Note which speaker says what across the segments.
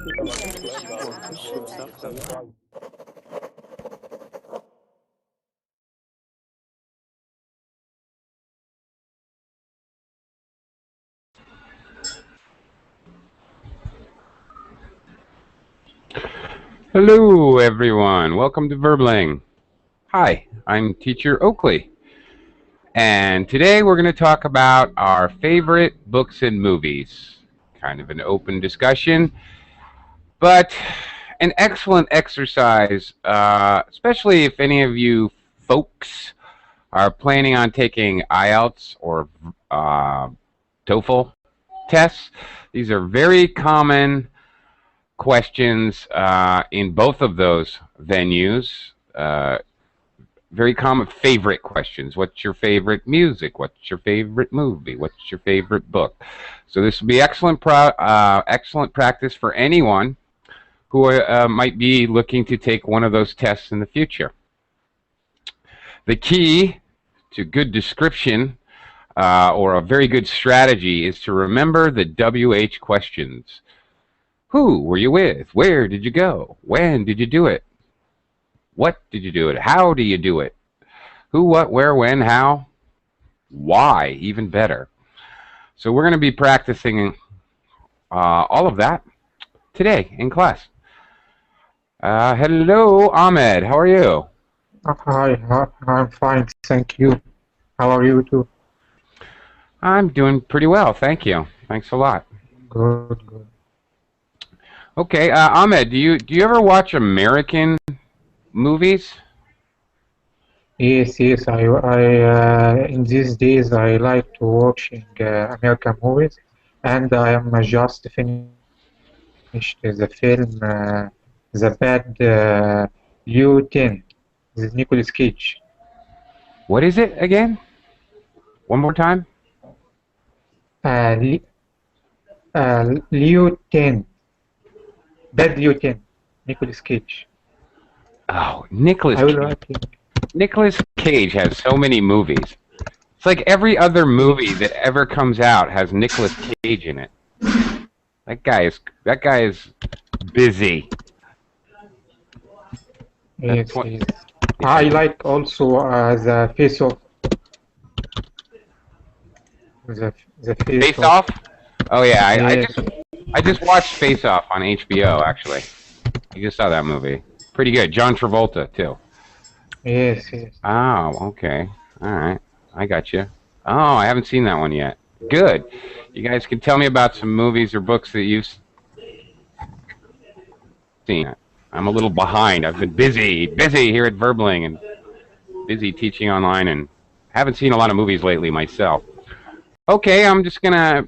Speaker 1: Hello, everyone. Welcome to Verbling. Hi, I'm teacher Oakley. And today we're going to talk about our favorite books and movies. Kind of an open discussion, but an excellent exercise, especially if any of you folks are planning on taking IELTS or TOEFL tests. These are very common questions in both of those venues. Very common favorite questions. What's your favorite music? What's your favorite movie? What's your favorite book? So this will be excellent practice for anyone who might be looking to take one of those tests in the future. The key to good description or a very good strategy is to remember the WH questions. Who were you with? Where did you go? When did you do it? What did you do it? How do you do it? Who, what, where, when, how? Why? Even better. So we're going to be practicing all of that today in class. Hello, Ahmed. How are you?
Speaker 2: Hi, I'm fine, thank you. How are you too?
Speaker 1: I'm doing pretty well, thank you. Thanks a lot.
Speaker 2: Good.
Speaker 1: Okay, Ahmed, do you ever watch American movies?
Speaker 2: Yes. I in these days I like to watching American movies, and I am just finished the film The Bad U-10 with Nicolas Cage.
Speaker 1: What is it again? One more time?
Speaker 2: Liu-10. Bad Liu-10. Nicolas Cage.
Speaker 1: Oh, Nicolas Cage has so many movies. It's like every other movie that ever comes out has Nicolas Cage in it. That guy is busy.
Speaker 2: Yes. I like also the Face Off. The
Speaker 1: Face Off? Oh yeah, I just watched Face Off on HBO actually. I just saw that movie. Pretty good. John Travolta too.
Speaker 2: Yes.
Speaker 1: Oh, okay. All right. I got you. Oh, I haven't seen that one yet. Good. You guys can tell me about some movies or books that you've seen. I'm a little behind. I've been busy here at Verbling and busy teaching online and haven't seen a lot of movies lately myself. Okay, I'm just going to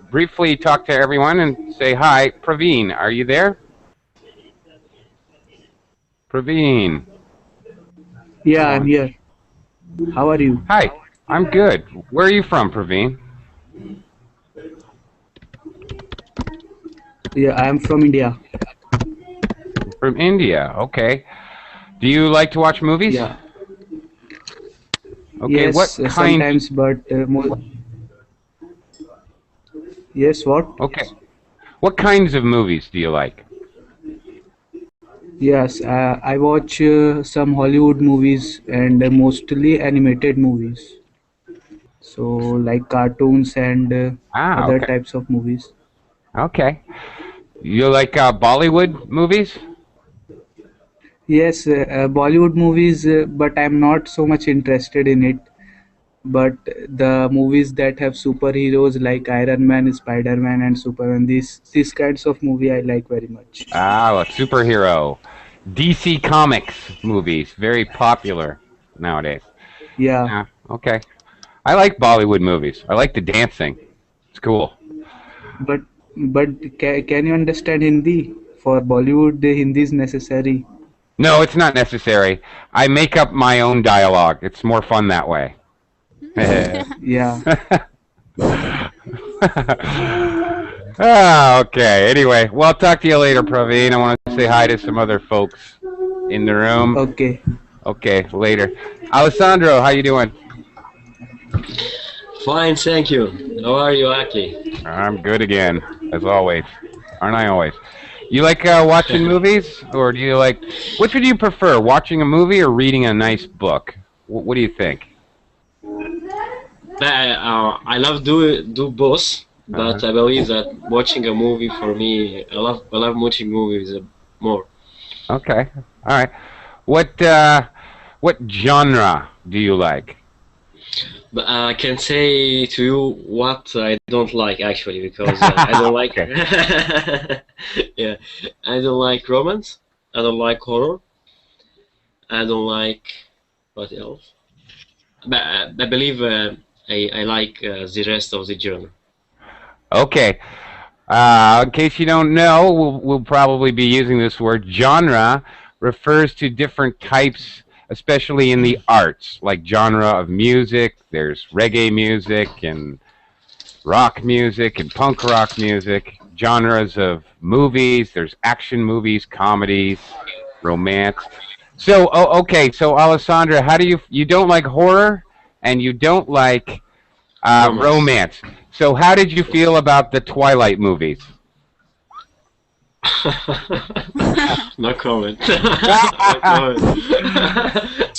Speaker 1: briefly talk to everyone and say hi. Praveen, are you there? Praveen.
Speaker 3: Yeah, I'm here. How are you?
Speaker 1: Hi, I'm good. Where are you from, Praveen?
Speaker 3: Yeah, I'm from India.
Speaker 1: From India, okay. Do you like to watch movies?
Speaker 3: Yeah.
Speaker 1: Okay,
Speaker 3: yes,
Speaker 1: what kind?
Speaker 3: Sometimes, but yes, what?
Speaker 1: Okay. What kinds of movies do you like?
Speaker 3: Yes, I watch some Hollywood movies and mostly animated movies. So, like cartoons and other
Speaker 1: Okay.
Speaker 3: types of movies.
Speaker 1: Okay. You like Bollywood movies?
Speaker 3: Yes, Bollywood movies, but I'm not so much interested in it. But the movies that have superheroes like Iron Man, Spider-Man, and Superman, these kinds of movie I like very much.
Speaker 1: A superhero. DC Comics movies, very popular nowadays.
Speaker 3: Yeah.
Speaker 1: Okay. I like Bollywood movies. I like the dancing. It's cool.
Speaker 3: But can you understand Hindi? For Bollywood, the Hindi is necessary.
Speaker 1: No, it's not necessary. I make up my own dialogue. It's more fun that way.
Speaker 3: Yeah.
Speaker 1: Okay. Anyway, well, I'll talk to you later, Praveen. I want to say hi to some other folks in the room.
Speaker 3: Okay.
Speaker 1: Okay, later. Alessandro, how you doing?
Speaker 4: Fine, thank you. How are you, Aki?
Speaker 1: I'm good again, as always. Aren't I always? You like watching movies, or do you like? Which would you prefer, watching a movie or reading a nice book? What do you think?
Speaker 4: I love do both, but I believe that watching a movie for me, I love watching movies more.
Speaker 1: Okay, all right. What genre do you like?
Speaker 4: But I can say to you what I don't like actually, because I don't like. Yeah, I don't like romance. I don't like horror. I don't like what else. But I believe I like the rest of the genre.
Speaker 1: Okay. In case you don't know, we'll probably be using this word. Genre refers to different types, especially in the arts, like genre of music. There's reggae music and rock music and punk rock music. Genres of movies. There's action movies, comedies, romance. So, okay. So, Alessandro, how do you don't like horror and you don't like romance. So, how did you feel about the Twilight movies?
Speaker 4: No comment. No comment.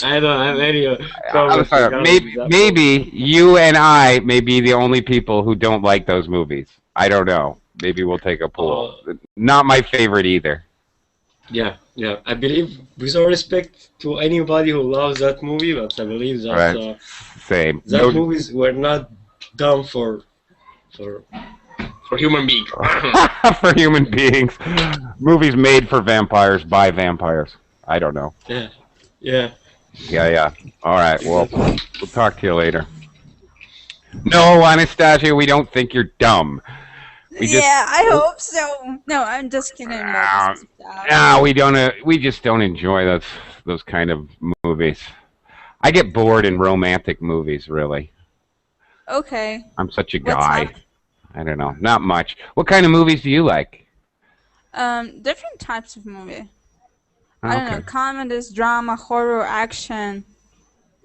Speaker 4: I don't have any comments.
Speaker 1: Maybe you and I may be the only people who don't like those movies. I don't know. Maybe we'll take a poll. Not my favorite either.
Speaker 4: Yeah. I believe, with all respect to anybody who loves that movie, but I believe that
Speaker 1: same.
Speaker 4: That movies were not done for human beings.
Speaker 1: For human beings. Movies made for vampires by vampires. I don't know.
Speaker 4: Yeah.
Speaker 1: All right. Well, we'll talk to you later. No, Anastasia, we don't think you're dumb.
Speaker 5: I hope so. No, I'm just kidding about this stuff.
Speaker 1: No, we don't. We just don't enjoy those kind of movies. I get bored in romantic movies, really.
Speaker 5: Okay.
Speaker 1: I'm such a guy. I don't know. Not much. What kind of movies do you like?
Speaker 5: Different types of movie. I don't know. Comedies, drama, horror, action.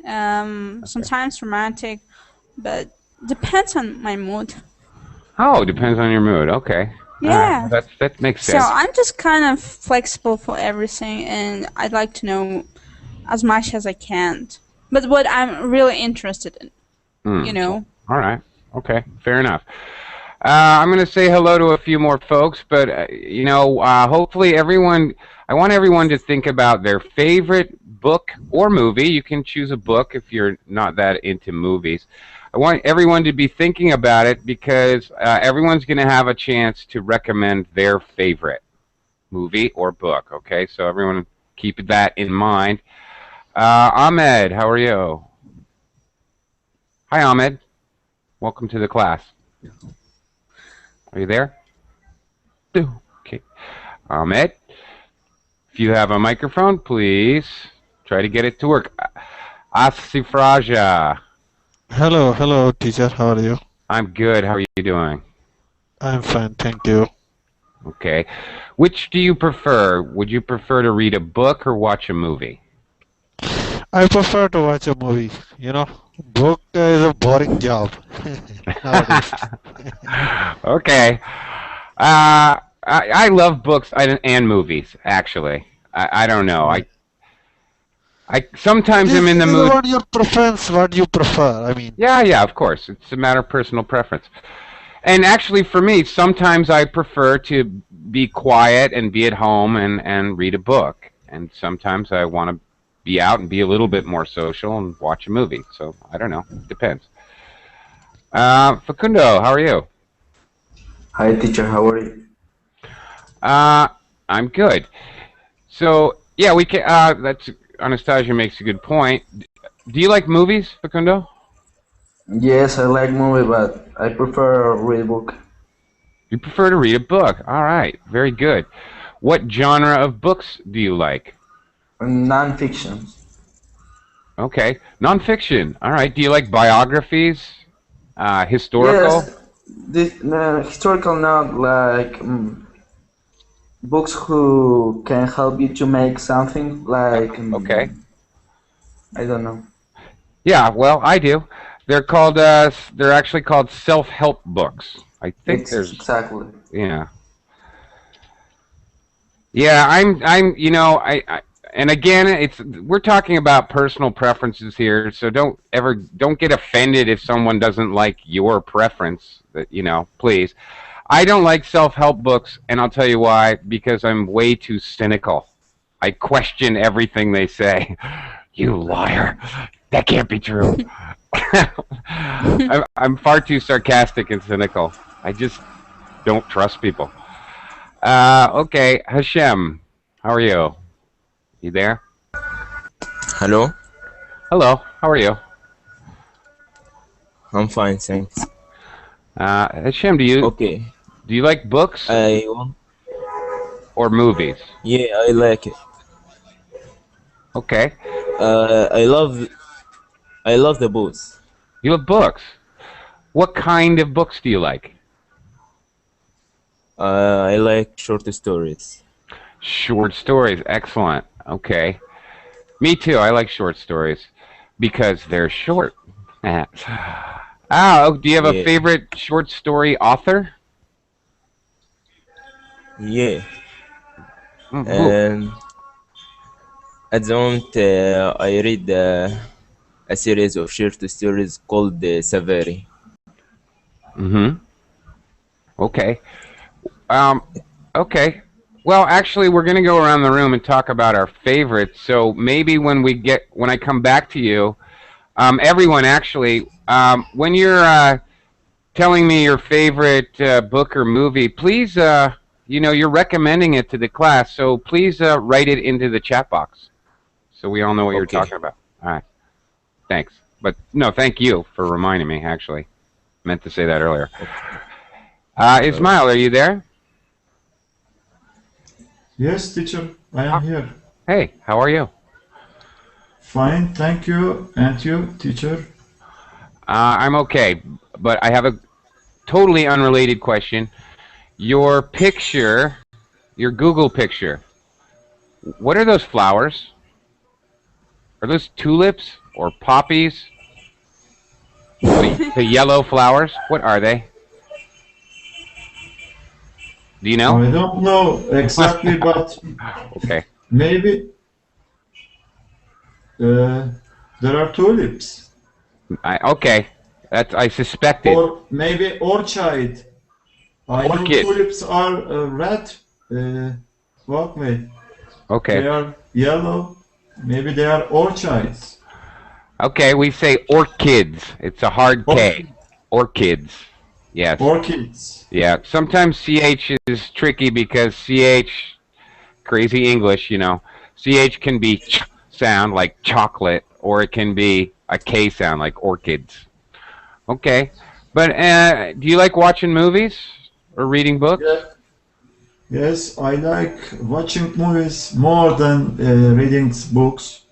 Speaker 5: Sometimes romantic, but depends on my mood.
Speaker 1: Oh, depends on your mood. Okay.
Speaker 5: Yeah.
Speaker 1: That makes sense.
Speaker 5: So I'm just kind of flexible for everything, and I'd like to know as much as I can. But what I'm really interested in, you know.
Speaker 1: All right. Okay. Fair enough. I'm going to say hello to a few more folks, but, hopefully I want everyone to think about their favorite book or movie. You can choose a book if you're not that into movies. I want everyone to be thinking about it because everyone's going to have a chance to recommend their favorite movie or book, okay? So everyone keep that in mind. Ahmed, how are you? Hi, Ahmed. Welcome to the class. Are you there? Okay. Ahmed, if you have a microphone, please try to get it to work. Asifraja.
Speaker 6: Hello, teacher. How are you?
Speaker 1: I'm good. How are you doing?
Speaker 6: I'm fine, thank you.
Speaker 1: Okay. Which do you prefer? Would you prefer to read a book or watch a movie?
Speaker 6: I prefer to watch a movie. Book is a boring job nowadays.
Speaker 1: Okay. I love books and movies, actually. I don't know. I sometimes am in the mood.
Speaker 6: What your preference? What you prefer? I mean.
Speaker 1: Yeah, of course. It's a matter of personal preference. And actually, for me, sometimes I prefer to be quiet and be at home and read a book. And sometimes I want to be out and be a little bit more social and watch a movie. So, I don't know. It depends. Facundo, how are you?
Speaker 7: Hi, teacher. How are you?
Speaker 1: I'm good. So, yeah, we can. Anastasia makes a good point. Do you like movies, Facundo?
Speaker 7: Yes, I like movie, but I prefer read a book.
Speaker 1: You prefer to read a book. All right. Very good. What genre of books do you like?
Speaker 7: Non-fiction.
Speaker 1: Okay. Non-fiction. All right. Do you like biographies? Historical?
Speaker 7: Yes. Historical, not like books who can help you to make something like.
Speaker 1: Okay.
Speaker 7: I don't know.
Speaker 1: Yeah. Well, I do. They're called. They're actually called self-help books. I think there's
Speaker 7: exactly.
Speaker 1: Yeah. Yeah, and again, we're talking about personal preferences here, so don't get offended if someone doesn't like your preference. Please. I don't like self-help books, and I'll tell you why. Because I'm way too cynical. I question everything they say. You liar! That can't be true. I'm far too sarcastic and cynical. I just don't trust people. Okay, Hashem, how are you? You there?
Speaker 8: Hello,
Speaker 1: Hello, how are you?
Speaker 8: I'm fine, thanks.
Speaker 1: Hashem,
Speaker 8: Okay,
Speaker 1: do you like books
Speaker 8: I want.
Speaker 1: or movies?
Speaker 8: Yeah, I like it.
Speaker 1: Okay,
Speaker 8: I love the books.
Speaker 1: you love books. What kind of books do you like?
Speaker 8: I like short stories.
Speaker 1: Short stories, excellent. Okay, me too. I like short stories because they're short. Do you have a
Speaker 8: Yeah,
Speaker 1: favorite short story author?
Speaker 8: yeah.
Speaker 1: Who?
Speaker 8: And at the moment, I read a series of short stories called Savary.
Speaker 1: Mm-hmm. Okay. Um, okay. Well, actually, we're going to go around the room and talk about our favorites. So maybe when I come back to you, everyone actually, when you're telling me your favorite book or movie, please, you're recommending it to the class. So please write it into the chat box so we all know what you're
Speaker 8: Okay.
Speaker 1: talking about. All right. Thanks. But no, thank you for reminding me, actually. Meant to say that earlier. Ismail, are you there?
Speaker 9: Yes, teacher, I am here.
Speaker 1: Hey, how are you?
Speaker 9: Fine, thank you. And you, teacher?
Speaker 1: I'm okay, but I have a totally unrelated question. Your picture, your Google picture, what are those flowers? Are those tulips or poppies? The yellow flowers? What are they? Do you know?
Speaker 9: I don't know exactly, but
Speaker 1: Okay.
Speaker 9: maybe there are tulips.
Speaker 1: Okay. I suspected.
Speaker 9: Or maybe orchid. I know
Speaker 1: Orchid.
Speaker 9: tulips are red. Oakley.
Speaker 1: Okay.
Speaker 9: They are yellow. Maybe they are orchids.
Speaker 1: Okay, we say orchids. It's a hard K. Orchids. Yes.
Speaker 9: Orchids.
Speaker 1: Yeah. Sometimes CH is tricky because CH, crazy English, CH can be ch sound like chocolate, or it can be a K sound like orchids. Okay. But do you like watching movies or reading books?
Speaker 9: Yeah. Yes, I like watching movies more than reading books.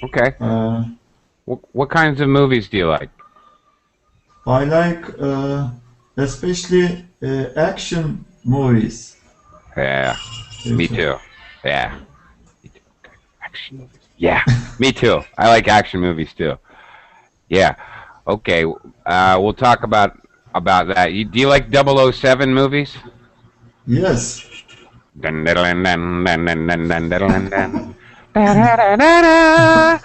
Speaker 1: Okay.
Speaker 9: Uh,
Speaker 1: What kinds of movies do you like?
Speaker 9: I like especially action movies.
Speaker 1: Yeah. Me too. Yeah. Me too. Okay. Action movies. Yeah. Me too. I like action movies too. Yeah. Okay. We'll talk about that. Do you like 007 movies?
Speaker 9: Yes.
Speaker 1: Dun, dun, dun, dun, dun, dun, dun, dun, dun, dun. Da-da-da-da-da.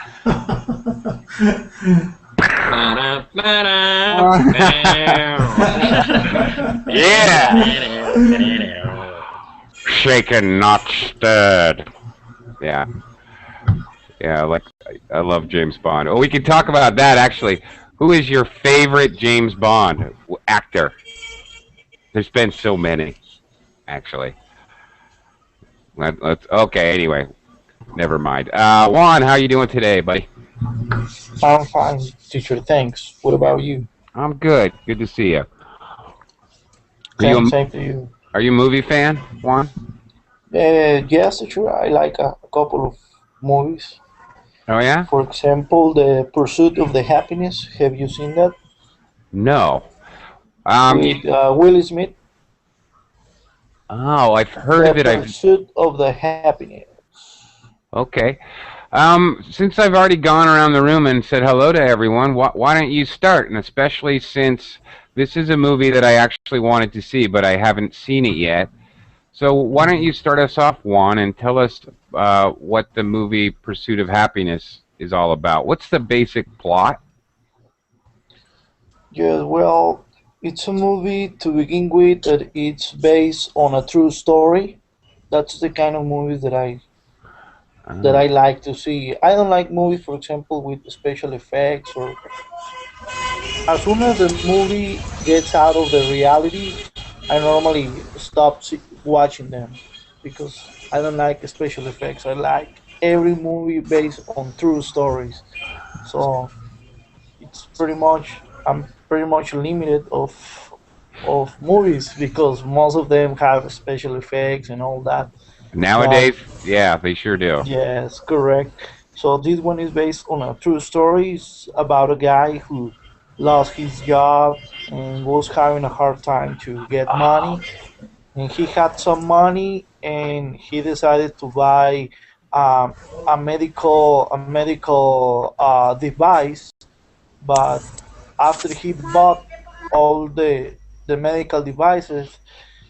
Speaker 1: Yeah. Shaken, not stirred. Yeah. Yeah, I love James Bond. Oh, we can talk about that actually. Who is your favorite James Bond actor? There's been so many, actually. Okay, anyway. Never mind. Juan, how you doing today, buddy?
Speaker 10: I'm fine, teacher. Thanks. What about you?
Speaker 1: I'm good. Good to see you.
Speaker 10: Same to you.
Speaker 1: Are you a movie fan, Juan?
Speaker 10: Yes, teacher. I like a couple of movies.
Speaker 1: Oh, yeah?
Speaker 10: For example, The Pursuit of the Happiness. Have you seen that?
Speaker 1: No.
Speaker 10: With Will Smith.
Speaker 1: Oh, I've heard of it.
Speaker 10: The Pursuit of the Happiness.
Speaker 1: Okay. Since I've already gone around the room and said hello to everyone, why don't you start? And especially since this is a movie that I actually wanted to see, but I haven't seen it yet. So why don't you start us off, Juan, and tell us what the movie Pursuit of Happiness is all about? What's the basic plot?
Speaker 10: Yeah, well, it's a movie to begin with that it's based on a true story. That's the kind of movies that
Speaker 1: Uh,
Speaker 10: I like to see. I don't like movies, for example, with special effects or as soon as the movie gets out of the reality, I normally watching them because I don't like special effects. I like every movie based on true stories. So it's pretty much I'm pretty much limited of movies because most of them have special effects and all that. So
Speaker 1: Nowadays, yeah, they sure do.
Speaker 10: yes, correct. So this one is based on a true story. It's about a guy who lost his job and was having a hard time to get money. And he had some money, and he decided to buy um, a medical device. But after he bought all the medical devices,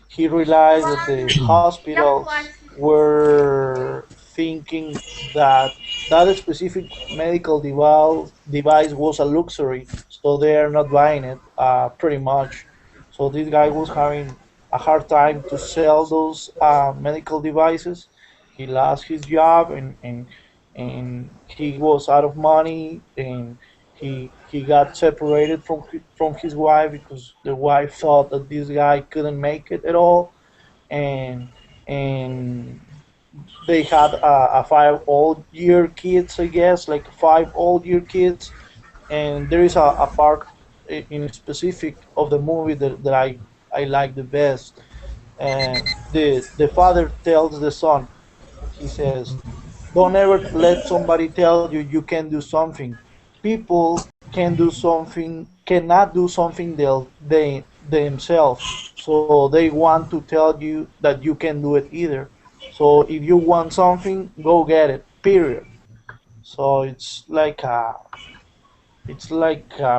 Speaker 10: he realized that the hospitals were thinking that that specific medical device was a luxury, so they are not buying it pretty much. So this guy was having a hard time to sell those medical devices. He lost his job and he was out of money and he got separated from his wife because the wife thought that this guy couldn't make it at all and and they had a 5 old year kids, I guess, like 5 old year kids. And there is a part in specific of the movie that I like the best. And the father tells the son, he says, don't ever let somebody tell you you can do something. People cannot do something themselves. So they want to tell you that you can do it either. So if you want something, go get it. Period. So it's like a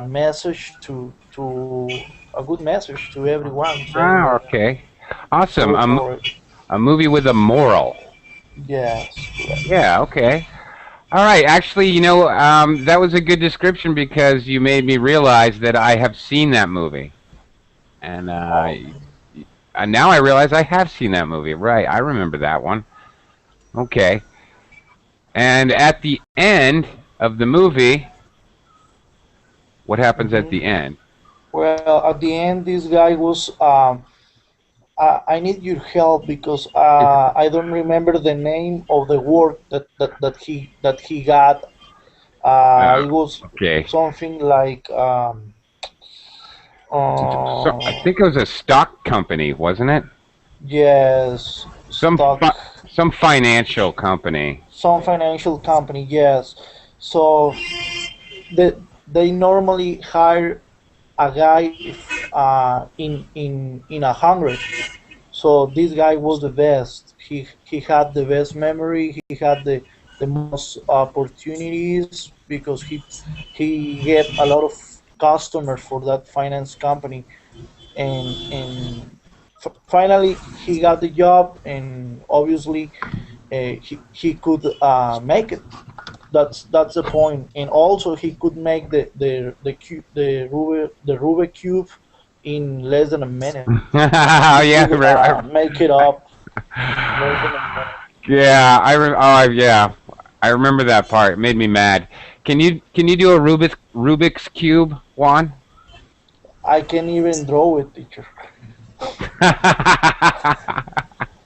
Speaker 10: message to a good message to everyone. So
Speaker 1: Ah, okay. Awesome.
Speaker 10: go for it.
Speaker 1: A movie with a moral.
Speaker 10: Yes, correct.
Speaker 1: Yeah, okay. All right. Actually, that was a good description because you made me realize that I have seen that movie. And
Speaker 10: Oh,
Speaker 1: now I realize I have seen that movie. Right. I remember that one. Okay. And at the end of the movie, what happens at
Speaker 10: hmm
Speaker 1: the end?
Speaker 10: well, at the end, this guy was. I need your help because
Speaker 1: Is
Speaker 10: I don't remember the name of the work that he got. It was
Speaker 1: okay.
Speaker 10: something like
Speaker 1: So I
Speaker 10: uh,
Speaker 1: think it was a stock company, wasn't it?
Speaker 10: yes,
Speaker 1: Some
Speaker 10: stock,
Speaker 1: some financial company.
Speaker 10: some financial company. Yes, so they normally hire a guy in 100. So this guy was the best. He had the best memory. He had the most opportunities because he get a lot of customers for that finance company. And finally he got the job, and obviously he could make it. That's the point. And also he could make the Rubik cube in less than a minute. He
Speaker 1: Yeah,
Speaker 10: could make it up in less than a minute.
Speaker 1: yeah. Yeah. I remember that part. It made me mad. Can you do a Rubik's cube, Juan?
Speaker 10: I can't even draw it, teacher.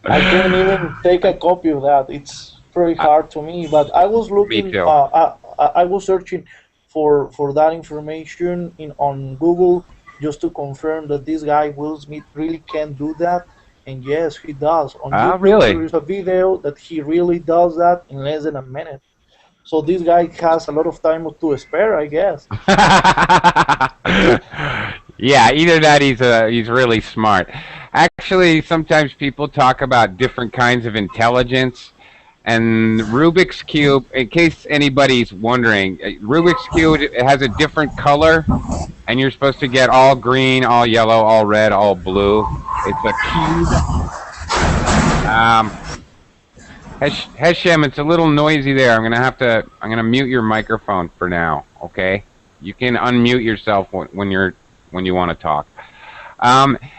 Speaker 10: I can't even take a copy of that. It's very hard to me. But I was
Speaker 1: Me
Speaker 10: looking,
Speaker 1: too.
Speaker 10: I was searching for that information in on Google just to confirm that this guy Will Smith really can do that. And yes, he does. On
Speaker 1: Ah,
Speaker 10: YouTube, there
Speaker 1: really?
Speaker 10: is a video that he really does that in less than a minute. So this guy has a lot of time to spare, I guess.
Speaker 1: Yeah, either that he's really smart. Actually, sometimes people talk about different kinds of intelligence, and Rubik's cube. In case anybody's wondering, Rubik's cube it has a different color, and you're supposed to get all green, all yellow, all red, all blue. It's a cube. Um, Hashem, it's a little noisy there. I'm gonna mute your microphone for now. Okay, you can unmute yourself when you want to talk.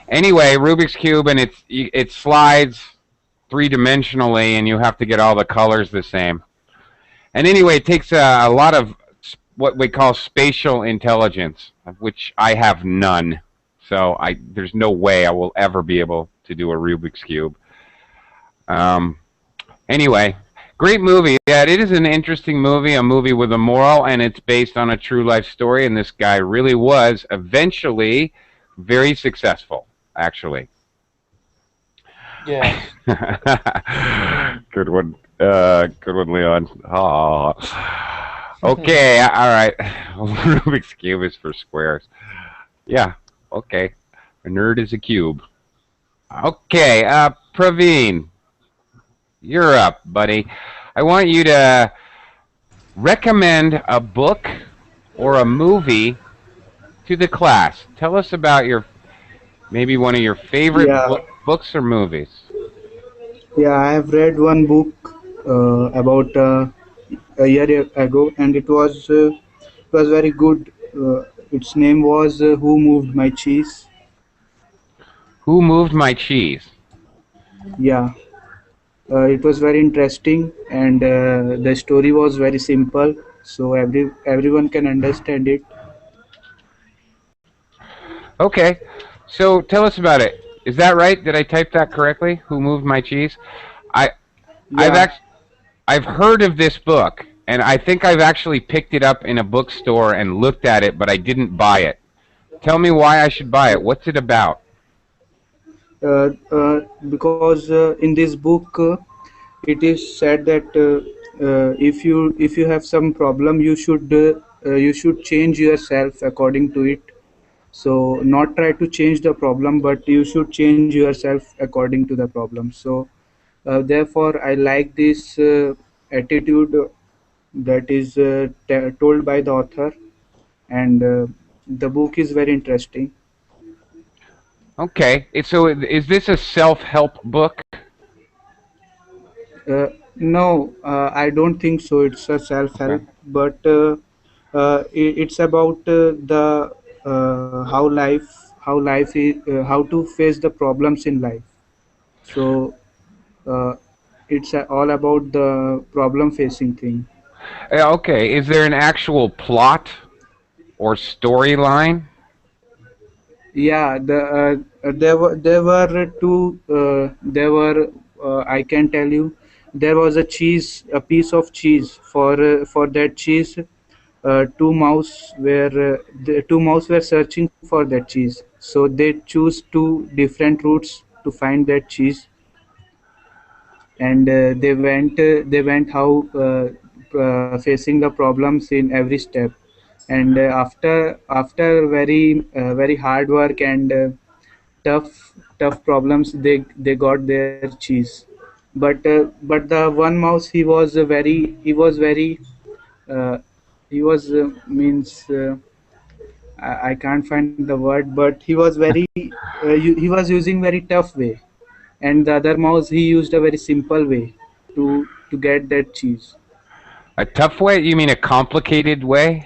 Speaker 1: Anyway, Rubik's Cube, and it slides three-dimensionally, and you have to get all the colors the same. And anyway, it takes a lot of what we call spatial intelligence, which I have none. So there's no way I will ever be able to do a Rubik's Cube. Anyway, great movie. Yeah, it is an interesting movie, a movie with a moral, and it's based on a true life story, and this guy really was eventually very successful, actually.
Speaker 10: Yeah.
Speaker 1: Good one, Leon. Oh. Okay, all right. Rubik's Cube is for squares. Yeah, okay. A nerd is a cube. Okay, Praveen, you're up, buddy. I want you to recommend a book or a movie to the class. Tell us about maybe one of your favorite books or movies.
Speaker 3: Yeah, I have read one book about a year ago, and it was very good. Its name was Who Moved My Cheese?
Speaker 1: Who Moved My Cheese?
Speaker 3: Yeah, it was very interesting, and the story was very simple, so everyone can understand it.
Speaker 1: Okay, so tell us about it. Is that right? Did I type that correctly? Who Moved My Cheese? I've heard of this book, and I think I've actually picked it up in a bookstore and looked at it, but I didn't buy it. Tell me why I should buy it. What's it about?
Speaker 3: Because in this book, it is said that if you have some problem, you should change yourself according to it. So not try to change the problem, but you should change yourself according to the problem. So therefore, I like this attitude that is told by the author, and the book is very interesting.
Speaker 1: Okay, so is this a self-help book?
Speaker 3: No, I don't think so. It's a self-help, but it's about the how life is, how to face the problems in life. So it's all about the problem facing thing.
Speaker 1: Okay, is there an actual plot or storyline?
Speaker 3: Yeah, there were two. I can tell you, there was a piece of cheese. For that cheese, the two mouse were searching for that cheese. So they choose two different routes to find that cheese, and they went how facing the problems in every step. And after very hard work and tough problems, they got their cheese. But the one mouse, uh, he was means I can't find the word, but he was he was using very tough way, and the other mouse, he used a very simple way to get that cheese.
Speaker 1: A tough way? You mean a complicated way?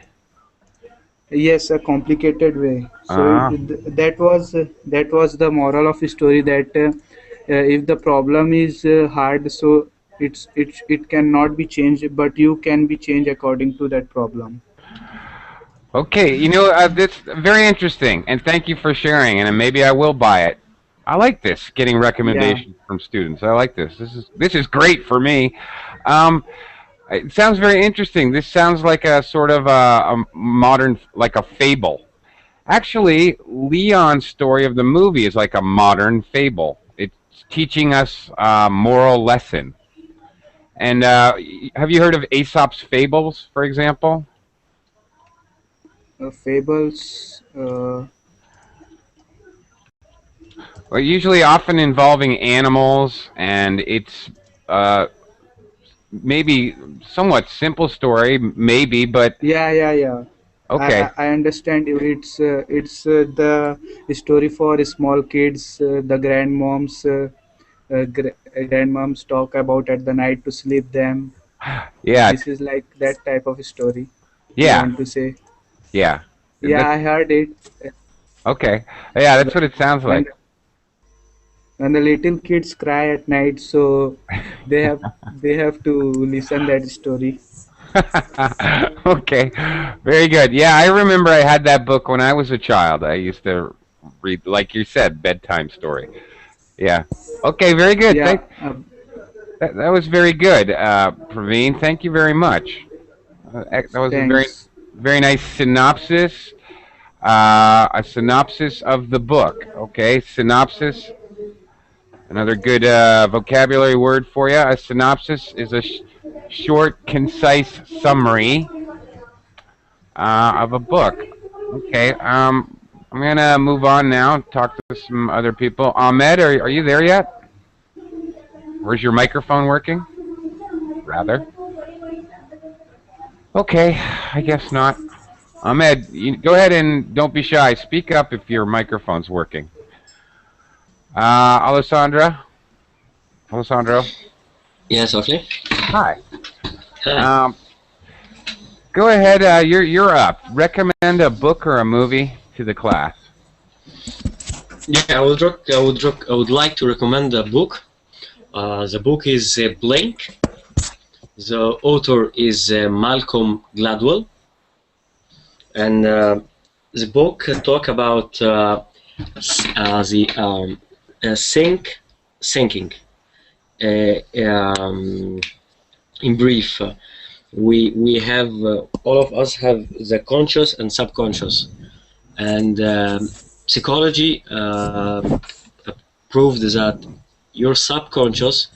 Speaker 3: Yes, a complicated way. So that was the moral of the story, that if the problem is hard, so it cannot be changed, but you can be changed according to that problem.
Speaker 1: Okay, that's very interesting, and thank you for sharing, and maybe I will buy it. I like this, getting recommendations from students. I like this. This is great for me. It sounds very interesting. This sounds like a sort of a modern, like a fable. Actually, Leon's story of the movie is like a modern fable. It's teaching us a moral lesson. And have you heard of Aesop's fables, for example?
Speaker 3: Fables.
Speaker 1: Well, usually often involving animals, and it's maybe somewhat simple story, maybe, but
Speaker 3: Yeah.
Speaker 1: okay.
Speaker 3: I understand you. It's the story for small kids, the grandmoms, grandmoms talk about at the night to sleep them.
Speaker 1: Yeah,
Speaker 3: This is like that type of story you
Speaker 1: yeah,
Speaker 3: want to say.
Speaker 1: yeah.
Speaker 3: Yeah,
Speaker 1: That's
Speaker 3: I heard it.
Speaker 1: okay. Yeah, that's what it sounds
Speaker 3: When
Speaker 1: like.
Speaker 3: when the little kids cry at night, so they have they have to listen that story.
Speaker 1: Okay, very good. Yeah, I remember I had that book when I was a child. I used to read, like you said, bedtime story. Yeah. Okay, very good.
Speaker 3: Yeah,
Speaker 1: That was very good, Praveen. Thank you very much. That was a very,
Speaker 3: thanks.
Speaker 1: very nice synopsis. A synopsis of the book. Okay, synopsis. Another good vocabulary word for you. A synopsis is a short, concise summary of a book. Okay. I'm gonna move on now. Talk to some other people. Ahmed, are you there yet? Where's your microphone working? Rather. Okay, I guess not. Ahmed, go ahead and don't be shy. Speak up if your microphone's working. Alessandro.
Speaker 4: Yes, okay.
Speaker 1: Hi.
Speaker 4: Hi.
Speaker 1: Go ahead. You're up. Recommend a book or a movie to the class.
Speaker 4: Yeah, I would like to recommend a book. The book is Blink. The author is Malcolm Gladwell, and the book talk about thinking. In brief, we have all of us have the conscious and subconscious, and psychology proved that your subconscious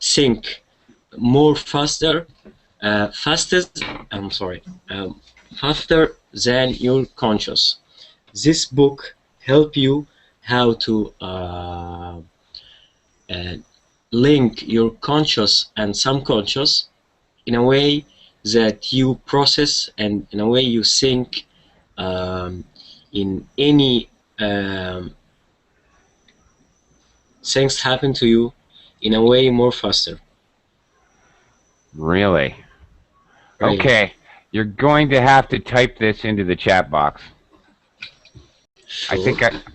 Speaker 4: think more faster faster than your conscious. This book help you how to link your conscious and subconscious in a way that you process and in a way you think in any things happen to you in a way more faster.
Speaker 1: Really?
Speaker 4: Really.
Speaker 1: Okay. You're going to have to type this into the chat box.
Speaker 4: Sure.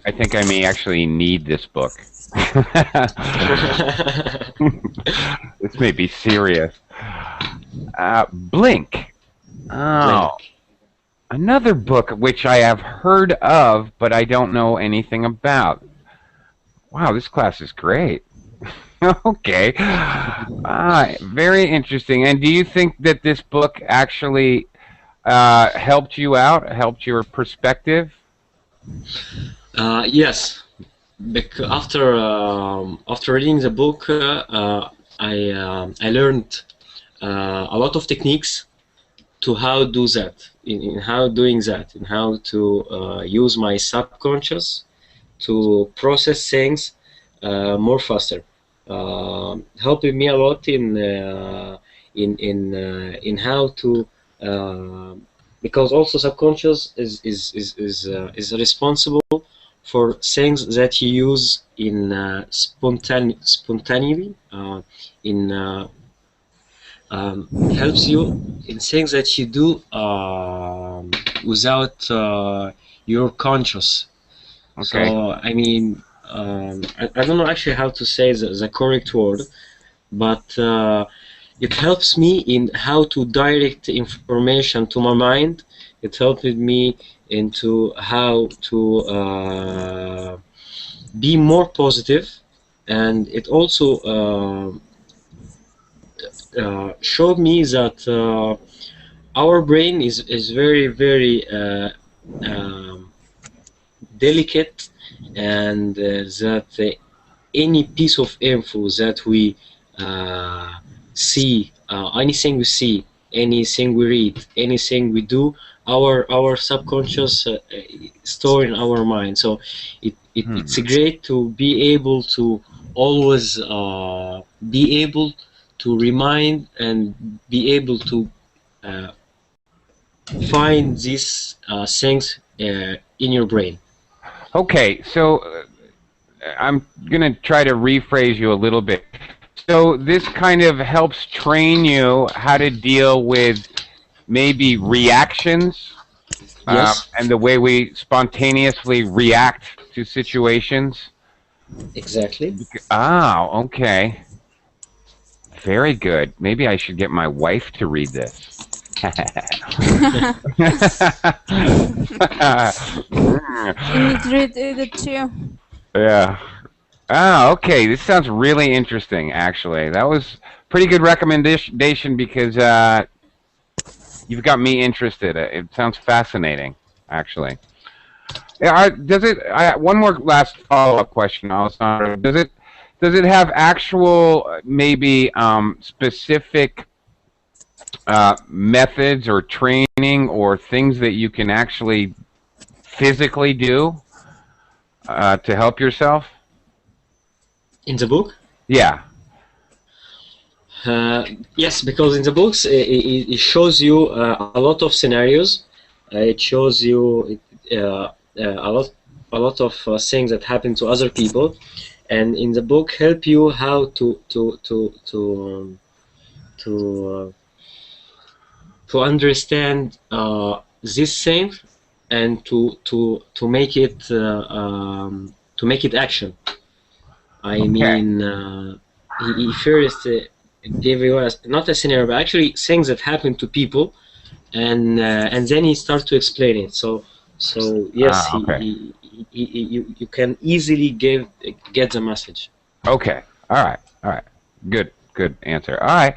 Speaker 1: I think I may actually need this book. This may be serious. Blink. Oh.
Speaker 4: Blink.
Speaker 1: Another book which I have heard of, but I don't know anything about. Wow, this class is great. Okay. Very interesting. And do you think that this book actually helped you out, helped your perspective?
Speaker 4: Yes. After reading the book, I learned a lot of techniques to how do that, in how doing that, in how to use my subconscious to process things more faster, helping me a lot in how to because also subconscious is responsible for things that you use in spontaneity, helps you in things that you do without your conscious.
Speaker 1: Okay.
Speaker 4: So I mean, I don't know actually how to say the correct word, but it helps me in how to direct information to my mind. It helped me into how to be more positive, and it also showed me that our brain is very, very delicate, and that any piece of info that we see, anything we see, anything we read, anything we do, our subconscious store in our mind. So it's great to be able to always be able to remind and be able to find these things in your brain.
Speaker 1: Okay, so I'm gonna try to rephrase you a little bit. So this kind of helps train you how to deal with maybe reactions,
Speaker 4: Yes,
Speaker 1: and the way we spontaneously react to situations.
Speaker 4: exactly.
Speaker 1: Ah, okay. Very good. Maybe I should get my wife to read this.
Speaker 5: You need to read it too.
Speaker 1: Yeah. Ah, okay. This sounds really interesting, actually. That was pretty good recommendation because you've got me interested. It sounds fascinating, actually. Yeah, does it? One more last follow-up question, Alessandro. Does it have actual maybe specific methods or training or things that you can actually physically do to help yourself?
Speaker 4: In the book?
Speaker 1: Yeah.
Speaker 4: Yes, because in the books it shows you a lot of scenarios. It shows you a lot of things that happen to other people, and in the book help you how to understand this thing and to make it action. I mean, he first gave you not a scenario, but actually things that happen to people, and then he starts to explain it. So yes,
Speaker 1: okay.
Speaker 4: you can easily get the message.
Speaker 1: Okay. All right. All right. Good answer. All right.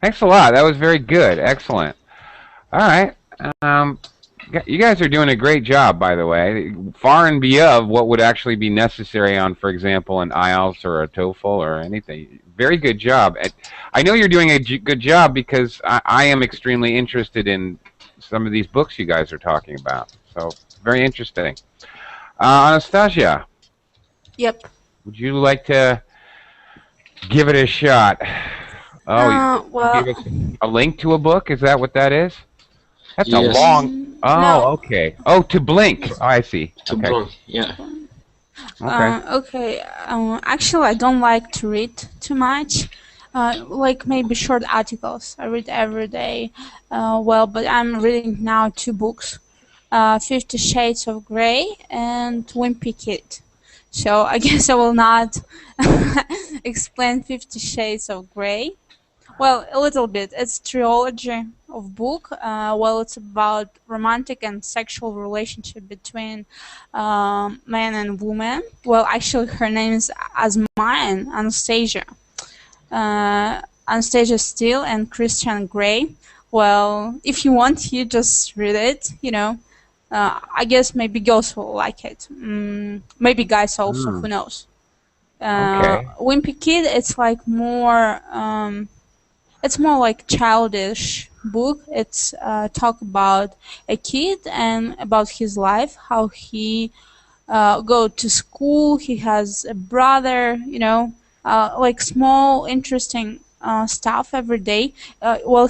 Speaker 1: Thanks a lot. That was very good. Excellent. All right. You guys are doing a great job, by the way. Far and beyond what would actually be necessary on, for example, an IELTS or a TOEFL or anything. Very good job. I know you're doing a good job because I am extremely interested in some of these books you guys are talking about. So, very interesting. Anastasia,
Speaker 5: Yep.
Speaker 1: would you like to give it a shot? Oh,
Speaker 5: Well,
Speaker 1: you gave us a link to a book? Is that what that is? That's a
Speaker 4: Yes.
Speaker 1: long... Oh,
Speaker 5: no.
Speaker 1: okay. Oh, to blink. Oh, I see.
Speaker 4: To
Speaker 1: Okay.
Speaker 4: blog, yeah.
Speaker 1: Okay.
Speaker 5: Actually, I don't like to read too much. Like maybe short articles. I read every day. But I'm reading now two books. 50 Shades of Grey and Wimpy Kid. So I guess I will not explain 50 Shades of Grey. Well, a little bit. It's trilogy of book. It's about romantic and sexual relationship between man and woman. Well, actually, her name is as mine, Anastasia. Anastasia Steele and Christian Grey. Well, if you want, you just read it. I guess maybe girls will like it. Maybe guys also. Who knows?
Speaker 1: Okay.
Speaker 5: Wimpy Kid. It's like more. It's more like childish book. It's talk about a kid and about his life, how he go to school. He has a brother, like small interesting stuff every day.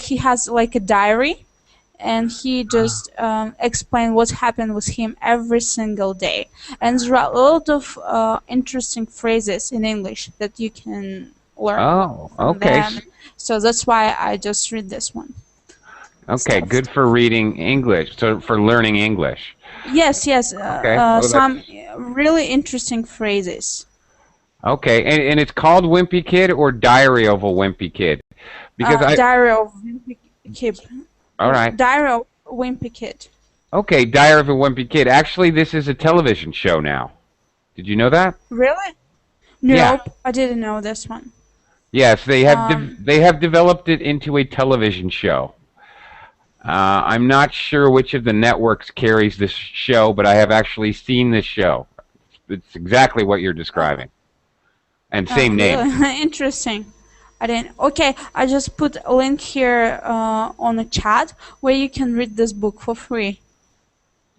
Speaker 5: He has like a diary, and he just explain what happened with him every single day. And there are a lot of interesting phrases in English that you can learn
Speaker 1: Oh,
Speaker 5: from
Speaker 1: okay.
Speaker 5: them. So that's why I just read this one.
Speaker 1: Okay, good for reading English, so for learning English.
Speaker 5: Yes.
Speaker 1: Okay. Oh,
Speaker 5: Some really interesting phrases.
Speaker 1: Okay, and it's called Wimpy Kid or Diary of a Wimpy Kid? Because
Speaker 5: Diary of Wimpy Kid.
Speaker 1: All right.
Speaker 5: Diary of Wimpy Kid.
Speaker 1: Okay, Diary of a Wimpy Kid. Actually, this is a television show now. Did you know that?
Speaker 5: Really? Nope,
Speaker 1: Yeah.
Speaker 5: I didn't know this one.
Speaker 1: Yes, they have developed it into a television show. I'm not sure which of the networks carries this show, but I have actually seen this show. It's exactly what you're describing. And same name.
Speaker 5: Really? Interesting. I didn't. Okay, I just put a link here on the chat where you can read this book for free.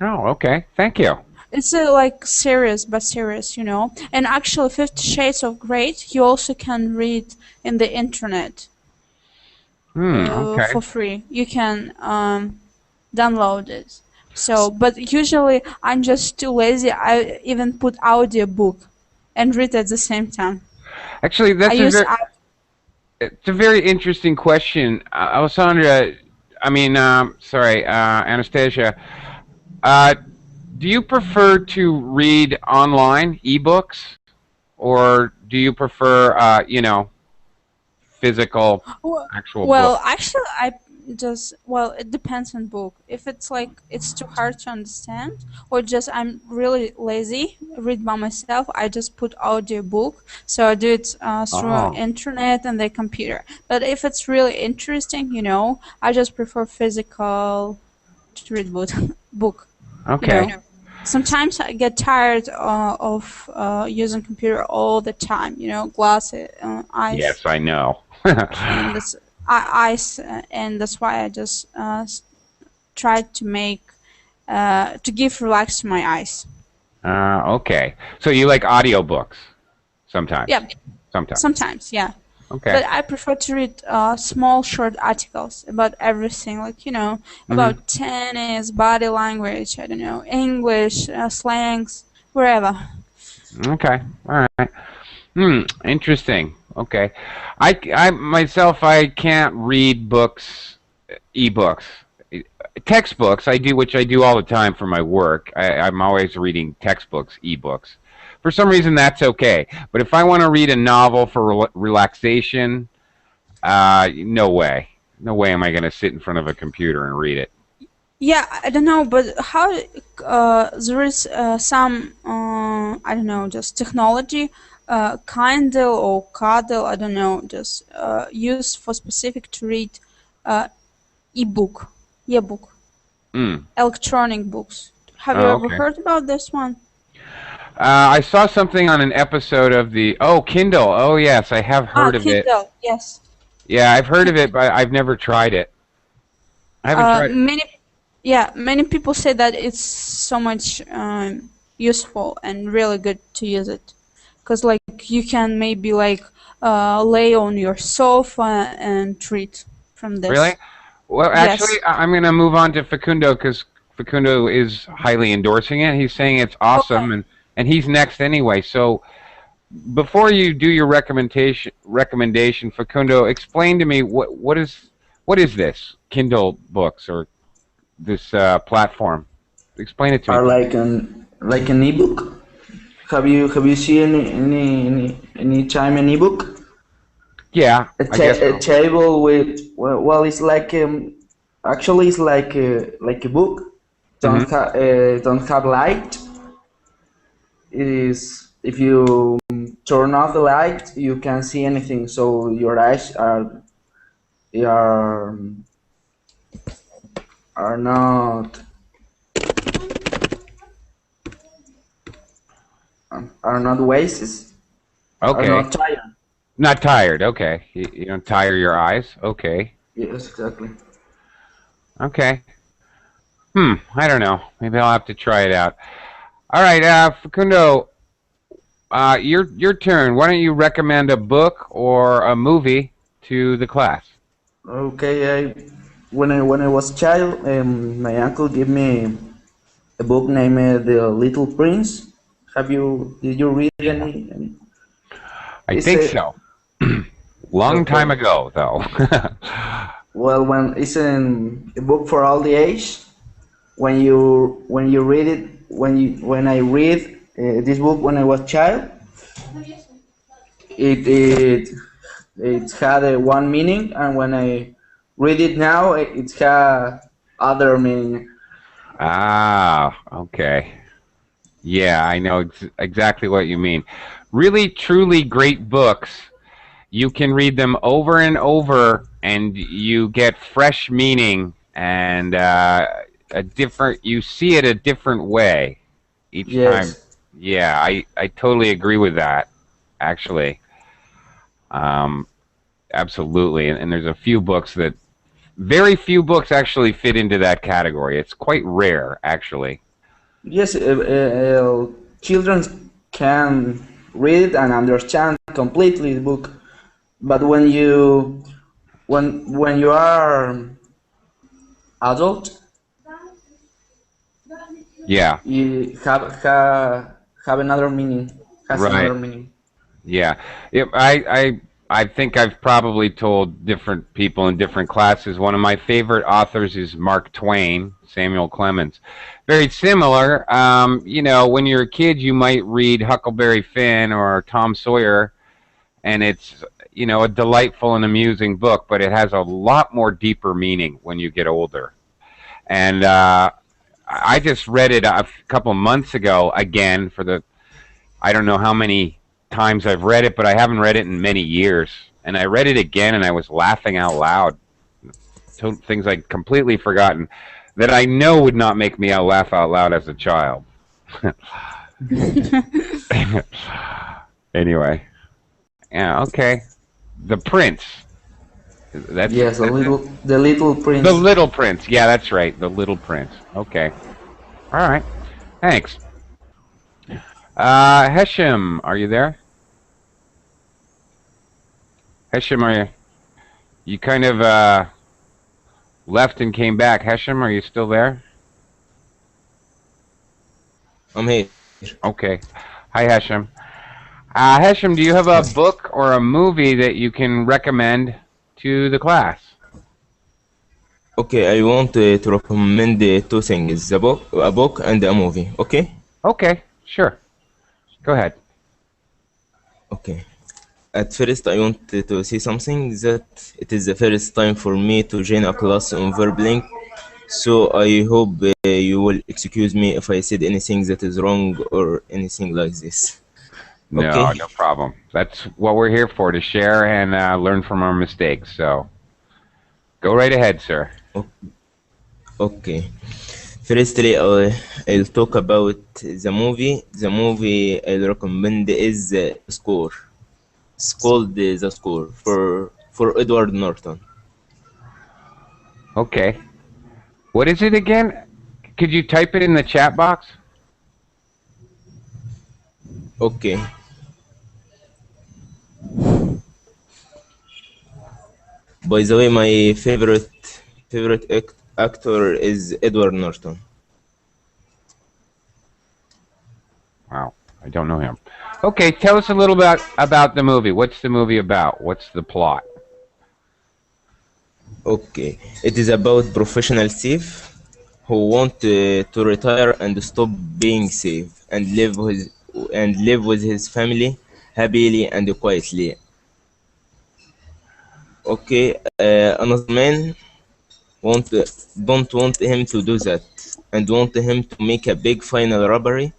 Speaker 1: Oh, okay. Thank you.
Speaker 5: It's like serious, but serious, And actually, 50 Shades of Grey, you also can read in the internet
Speaker 1: Okay.
Speaker 5: for free. You can download it. So, but usually I'm just too lazy. I even put audiobook and read at the same time.
Speaker 1: Actually,
Speaker 5: I use
Speaker 1: it's a very interesting question, Alessandra. I mean, sorry, Anastasia. Do you prefer to read online ebooks, or do you prefer, physical, actual
Speaker 5: well,
Speaker 1: books?
Speaker 5: actually, it depends on book. If it's like it's too hard to understand, or just I'm really lazy, read by myself, I just put audio book. So I do it through internet and the computer. But if it's really interesting, I just prefer physical to read book.
Speaker 1: Okay.
Speaker 5: Sometimes I get tired of using computer all the time. Glasses, eyes.
Speaker 1: Yes, I know.
Speaker 5: And eyes, and that's why I just try to make to give relax to my eyes.
Speaker 1: Okay. So you like audiobooks sometimes?
Speaker 5: Yeah.
Speaker 1: Sometimes.
Speaker 5: Yeah.
Speaker 1: Okay.
Speaker 5: But I prefer to read small, short articles about everything, like about tennis, body language, I don't know, English, slangs, wherever.
Speaker 1: Okay. All right. Interesting. Okay. I myself, I can't read books, ebooks. Textbooks, which I do all the time for my work. I'm always reading textbooks, ebooks. For some reason, that's okay. But if I want to read a novel for relaxation, no way. No way am I going to sit in front of a computer and read it.
Speaker 5: Yeah, I don't know, but how there is some, I don't know, just technology, Kindle or Kindle, I don't know, just used for specific to read ebook, electronic books. Have you ever heard about this one?
Speaker 1: I saw something on an episode of Kindle. Oh, yes, I have heard of it.
Speaker 5: Kindle, yes.
Speaker 1: Yeah, I've heard of it, but I've never tried it. I haven't tried it.
Speaker 5: Many people say that it's so much useful and really good to use it, because like you can maybe like lay on your sofa and read from this.
Speaker 1: Really? Well, actually, I'm going to move on to Facundo because Facundo is highly endorsing it. He's saying it's awesome, and he's next anyway. So before you do your recommendation, Facundo, explain to me what is this Kindle books or this platform? Explain it to me.
Speaker 7: Are like an ebook. Have you seen any time an ebook?
Speaker 1: Yeah,
Speaker 7: a table with it's like actually it's like a book. Don't have light. Is if you turn off the light, you can't see anything. So your eyes are not wasted.
Speaker 1: Okay.
Speaker 7: Are not tired.
Speaker 1: Not tired. Okay. You don't tire your eyes. Okay.
Speaker 7: Yes, exactly.
Speaker 1: Okay. I don't know. Maybe I'll have to try it out. All right, Facundo, your turn. Why don't you recommend a book or a movie to the class?
Speaker 7: Okay. When I was a child, my uncle gave me a book named The Little Prince. Did you read any?
Speaker 1: I think so. Long time ago, though.
Speaker 7: Well, when it's a book for all the age, when you read it, when I read this book when I was a child, it had one meaning, and when I read it now, it has other meaning.
Speaker 1: Ah, okay. Yeah, I know exactly what you mean. Really, truly great books. You can read them over and over, and you get fresh meaning and you see it a different way each time. Yeah, I totally agree with that, actually. Absolutely. And there's very few books actually fit into that category. It's quite rare, actually.
Speaker 7: Yes, children can read and understand completely the book, but when you are adult,
Speaker 1: yeah,
Speaker 7: you have another meaning. has
Speaker 1: Right.
Speaker 7: another meaning.
Speaker 1: Yeah. I think I've probably told different people in different classes. One of my favorite authors is Mark Twain, Samuel Clemens. Very similar. When you're a kid, you might read Huckleberry Finn or Tom Sawyer, and it's a delightful and amusing book, but it has a lot more deeper meaning when you get older. And I just read it a couple months ago again I don't know how many times I've read it, but I haven't read it in many years. And I read it again, and I was laughing out loud. Things I'd completely forgotten that I know would not make me laugh out loud as a child. Anyway. Yeah, okay. The Prince.
Speaker 7: Yes, the little prince.
Speaker 1: The Little Prince. Yeah, that's right. The Little Prince. Okay. All right. Thanks. Hashem, are you there? Hashem, you kind of left and came back. Hashem, are you still there?
Speaker 8: I'm here.
Speaker 1: Okay. Hi, Hashem. Hashem, do you have a book or a movie that you can recommend to the class?
Speaker 8: Okay, I want to recommend two things: a book and a movie. Okay.
Speaker 1: Okay, sure. Go ahead.
Speaker 8: Okay. At first, I want to say something that it is the first time for me to join a class on Verbling, so I hope you will excuse me if I said anything that is wrong or anything like this.
Speaker 1: No,
Speaker 8: Okay.
Speaker 1: no problem. That's what we're here for, to share and learn from our mistakes. So, go right ahead, sir.
Speaker 8: Okay. Firstly, I'll talk about the movie. The movie I'll recommend is Score. It's called The Score for Edward Norton.
Speaker 1: Okay. What is it again? Could you type it in the chat box?
Speaker 8: Okay. By the way, my favorite actor is Edward Norton.
Speaker 1: Wow, I don't know him. Okay, tell us a little bit about the movie. What's the movie about? What's the plot?
Speaker 8: Okay, it is about professional thief who want to retire and stop being thief and live with his family happily and quietly. Okay, another man don't want him to do that and want him to make a big final robbery,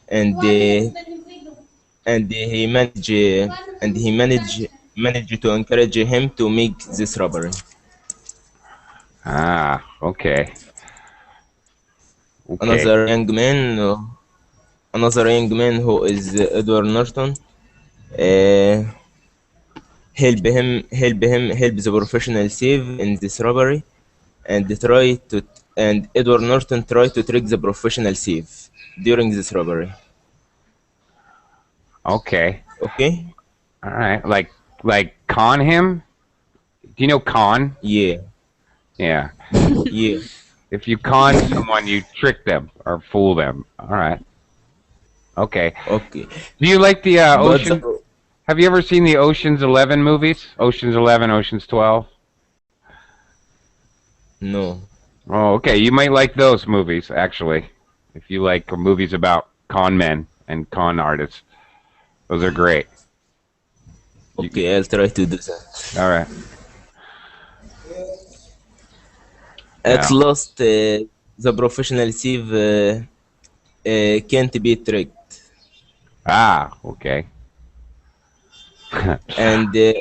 Speaker 8: and he managed to encourage him to make this robbery.
Speaker 1: Ah, okay. Okay.
Speaker 8: Another young man who is Edward Norton help the professional thief in this robbery, and Edward Norton try to trick the professional thief during this robbery.
Speaker 1: Okay.
Speaker 8: Okay?
Speaker 1: All right. Like con him? Do you know con?
Speaker 8: Yeah.
Speaker 1: Yeah.
Speaker 8: Yeah.
Speaker 1: If you con someone, you trick them or fool them. All right. Okay.
Speaker 8: Okay.
Speaker 1: Do you like the
Speaker 8: But
Speaker 1: Ocean? Have you ever seen the Ocean's 11 movies? Ocean's 11, Ocean's 12?
Speaker 8: No.
Speaker 1: Oh, okay. You might like those movies, actually. If you like movies about con men and con artists. Those are great.
Speaker 8: Okay, I'll try to do that.
Speaker 1: All right.
Speaker 8: At
Speaker 1: Yeah.
Speaker 8: last, the professional thief can't be tricked,
Speaker 1: Ah, okay.
Speaker 8: and the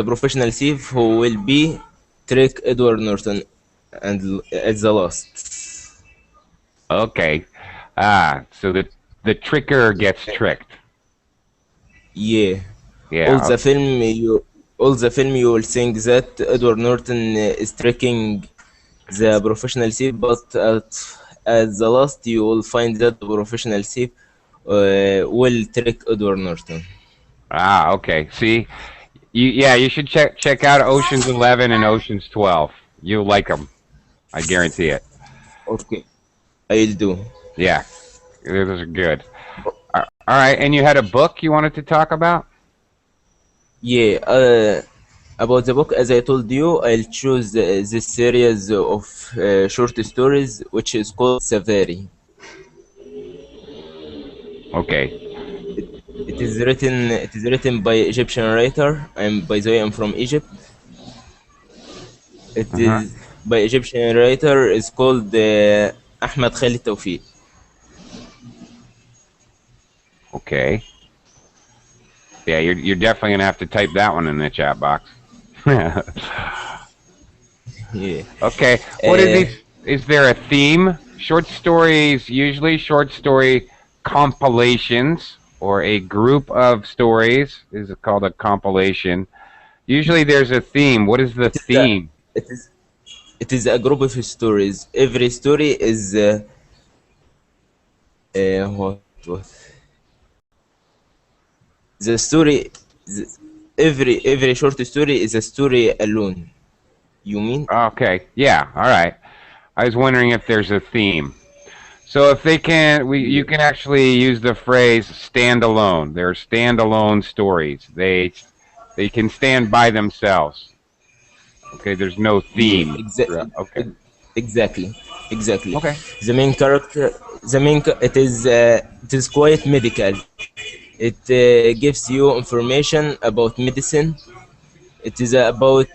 Speaker 8: professional thief who will be trick Edward Norton, and at the last.
Speaker 1: Okay. Ah, so the tricker gets tricked.
Speaker 8: Yeah.
Speaker 1: Yeah.
Speaker 8: All the film you will think that Edward Norton is tricking the professional thief, but at the last you will find that the professional thief will trick Edward Norton.
Speaker 1: Ah, okay. See, you should check out Ocean's 11 and Ocean's 12. You'll like them. I guarantee it.
Speaker 8: Okay, I'll do.
Speaker 1: Yeah. Those are good. All right, and you had a book you wanted to talk about?
Speaker 8: Yeah, about the book, as I told you, I'll choose this series of short stories, which is called Savari.
Speaker 1: Okay.
Speaker 8: It is written by Egyptian writer. By the way, I'm from Egypt. It
Speaker 1: Uh-huh.
Speaker 8: is by Egyptian writer. It's called Ahmed Khalid Tawfiq.
Speaker 1: Okay. Yeah, you're definitely gonna have to type that one in the chat box.
Speaker 8: Yeah.
Speaker 1: Okay. What is these? Is there a theme? Short stories, usually short story compilations, or a group of stories is called a compilation. Usually there's a theme. What is the
Speaker 8: It is
Speaker 1: theme?
Speaker 8: it is a group of stories. Every story is what? The story. The, every short story is a story alone. You mean?
Speaker 1: Okay. Yeah. All right. I was wondering if there's a theme. So if they can, you can actually use the phrase "standalone." They're standalone stories. They can stand by themselves. Okay. There's no theme.
Speaker 8: Yeah,
Speaker 1: Okay.
Speaker 8: exactly.
Speaker 1: Okay.
Speaker 8: The main character, it is quite medical. It gives you information about medicine. It is about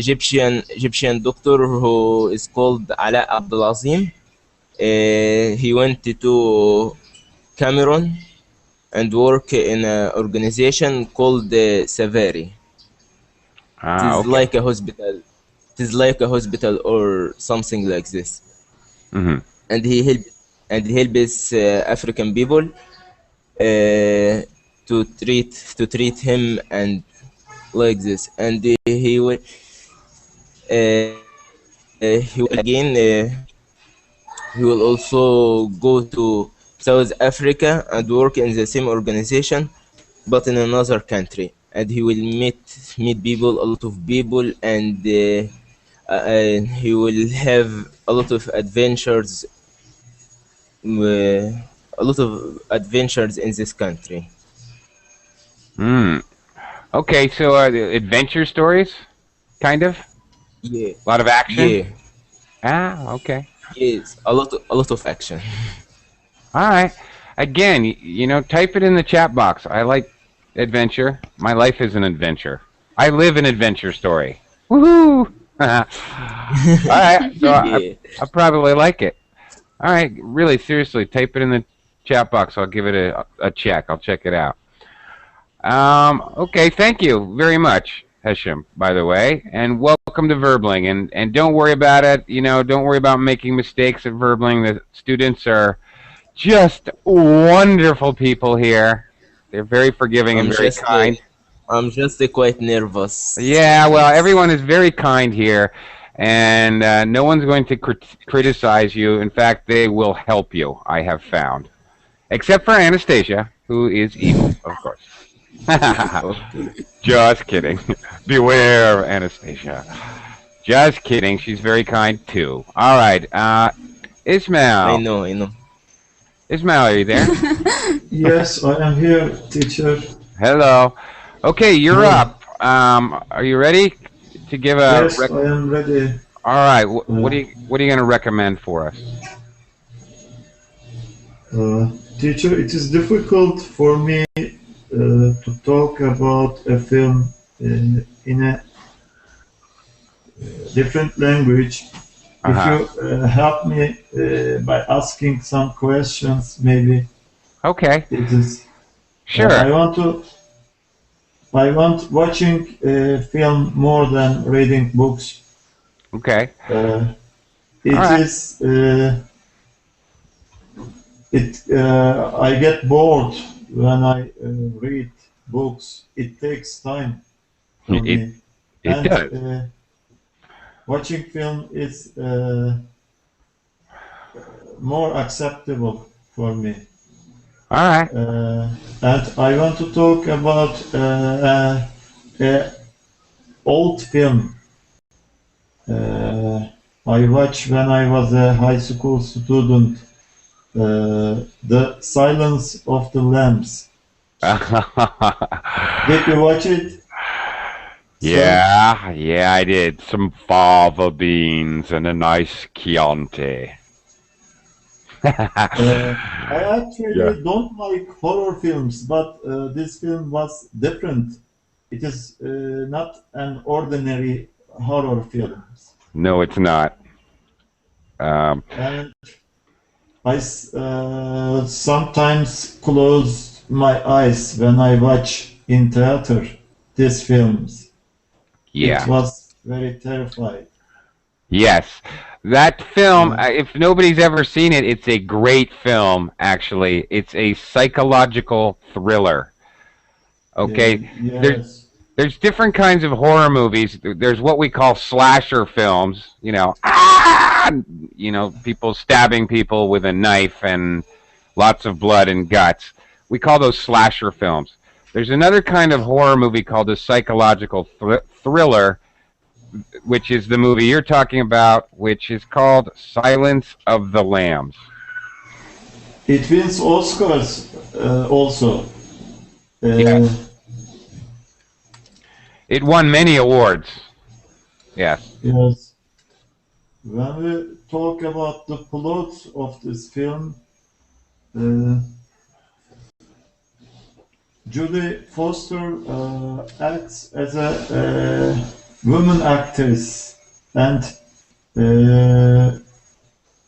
Speaker 8: Egyptian doctor who is called Ala Abdulazim. He went to Cameroon and work in an organization called Savari. It is
Speaker 1: Okay.
Speaker 8: like a hospital. It is like a hospital or something like this.
Speaker 1: Mm-hmm.
Speaker 8: And he helps African people to treat him and like this. And he will again he will also go to South Africa and work in the same organization, but in another country. And he will meet people, a lot of people, and he will have a lot of adventures, in this country.
Speaker 1: Okay, so adventure stories, kind of.
Speaker 8: Yeah.
Speaker 1: A lot of action.
Speaker 8: Yeah.
Speaker 1: Okay.
Speaker 8: Yes, a lot of action.
Speaker 1: All right. Again, type it in the chat box. I like adventure. My life is an adventure. I live an adventure story. Woohoo! All right. So
Speaker 8: Yeah.
Speaker 1: I probably like it. All right. Really, seriously, type it in the chat box. I'll give it a check. I'll check it out. Okay. Thank you very much, Hashem, by the way, and welcome to Verbling. And don't worry about it. Don't worry about making mistakes at Verbling. The students are just wonderful people here. They're very forgiving and very kind.
Speaker 8: I'm just quite nervous.
Speaker 1: Yeah, well, everyone is very kind here, and no one's going to criticize you. In fact, they will help you, I have found. Except for Anastasia, who is evil, of course. Just kidding. Beware of Anastasia. Just kidding. She's very kind, too. All right. Ismail.
Speaker 8: I know.
Speaker 1: Ismail, are you there?
Speaker 9: Yes, I am here, teacher.
Speaker 1: Hello. Okay, you're up. Are you ready to give a?
Speaker 9: Yes, I am ready.
Speaker 1: All right. What are you going to recommend for us?
Speaker 9: Teacher, it is difficult for me to talk about a film in a different language. If you help me by asking some questions, maybe.
Speaker 1: Okay.
Speaker 9: It is.
Speaker 1: Sure.
Speaker 9: I want watching film more than reading books.
Speaker 1: Okay.
Speaker 9: I get bored when I read books. It takes time for me.
Speaker 1: It does.
Speaker 9: Watching film is more acceptable for me.
Speaker 1: All right.
Speaker 9: And I want to talk about old film. I watched when I was a high school student. The Silence of the Lambs. Did you watch it?
Speaker 1: Yeah, I did. Some fava beans and a nice Chianti.
Speaker 9: I actually
Speaker 1: Yeah.
Speaker 9: don't like horror films, but this film was different. It is not an ordinary horror film.
Speaker 1: No, it's not.
Speaker 9: And I sometimes close my eyes when I watch in theater these films.
Speaker 1: Yeah.
Speaker 9: It was very terrifying.
Speaker 1: Yes. That film, if nobody's ever seen it, it's a great film, actually. It's a psychological thriller. Okay?
Speaker 9: Yes.
Speaker 1: There's different kinds of horror movies. There's what we call slasher films, people stabbing people with a knife and lots of blood and guts. We call those slasher films. There's another kind of horror movie called a psychological thriller, which is the movie you're talking about, which is called Silence of the Lambs.
Speaker 9: It wins Oscars also.
Speaker 1: Yes. It won many awards. Yes.
Speaker 9: Yes. When we talk about the plot of this film, Judy Foster acts as a woman actress, and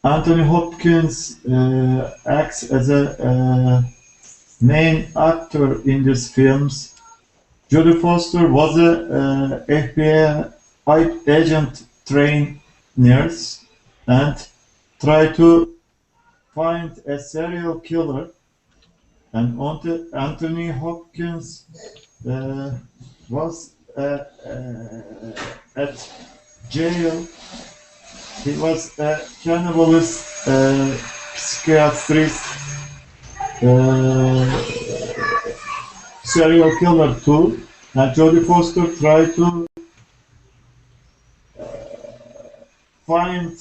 Speaker 9: Anthony Hopkins acts as a main actor in these films. Judy Foster was a FBI agent trained nurse and tried to find a serial killer. And Anthony Hopkins was at jail. He was a cannibalist psychiatrist, serial killer too. And Jodie Foster tried to find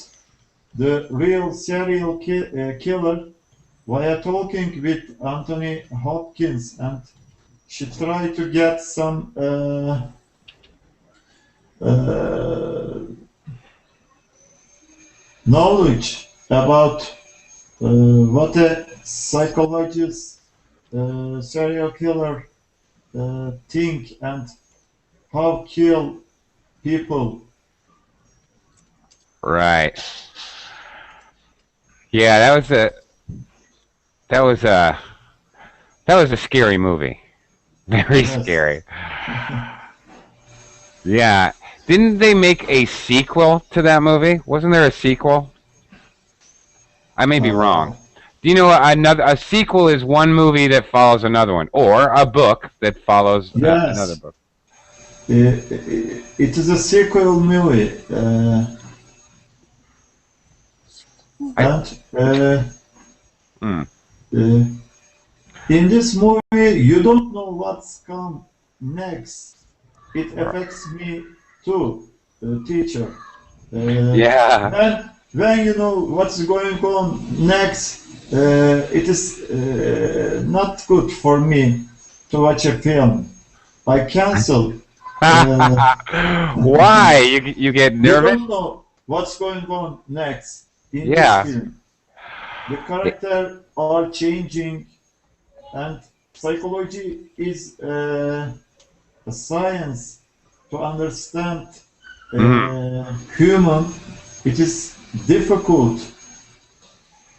Speaker 9: the real serial killer via talking with Anthony Hopkins, and she tried to get some knowledge about what a psychologist, serial killer think and how kill people.
Speaker 1: Right. Yeah, that was a scary movie. Very
Speaker 9: Yes.
Speaker 1: scary. Yeah. Didn't they make a sequel to that movie? Wasn't there a sequel? I may be wrong. Do you know a sequel is one movie that follows another one, or a book that follows
Speaker 9: Yes.
Speaker 1: another book?
Speaker 9: It is a sequel movie. In this movie, you don't know what's come next. It affects me too, teacher.
Speaker 1: Yeah.
Speaker 9: When you know what's going on next, it is not good for me to watch a film. I cancel.
Speaker 1: Why? You get nervous?
Speaker 9: You don't know what's going on next in
Speaker 1: Yeah.
Speaker 9: this film. The characters are changing, and psychology is a science to understand human. It is difficult